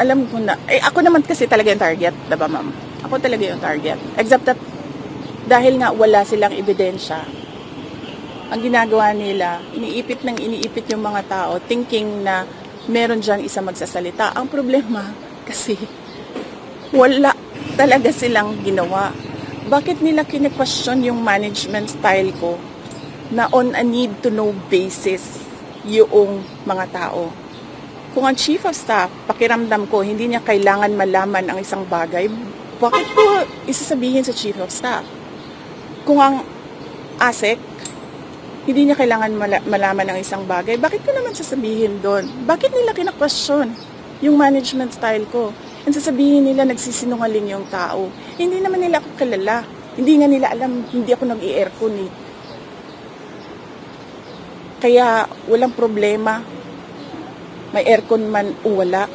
alam ko na, ako naman kasi talaga yung target, diba ma'am? Ako talaga yung target. Except that, dahil nga wala silang ebidensya, ang ginagawa nila, iniipit yung mga tao, thinking na meron dyan isa magsasalita. Ang problema, kasi wala talaga silang ginawa. Bakit nila kine-question yung management style ko na on a need-to-know basis yung mga tao? Kung ang chief of staff, pakiramdam ko, hindi niya kailangan malaman ang isang bagay, bakit ko isasabihin sa chief of staff? Kung ang ASEC, hindi niya kailangan malaman ang isang bagay, bakit ko naman sasabihin doon? Bakit nila kina-question yung management style ko? And sasabihin nila nagsisinungaling yung tao. Hindi naman nila ako kilala. Hindi nga nila alam, hindi ako nag-i-aircon eh. Kaya walang problema. May aircon man o wala.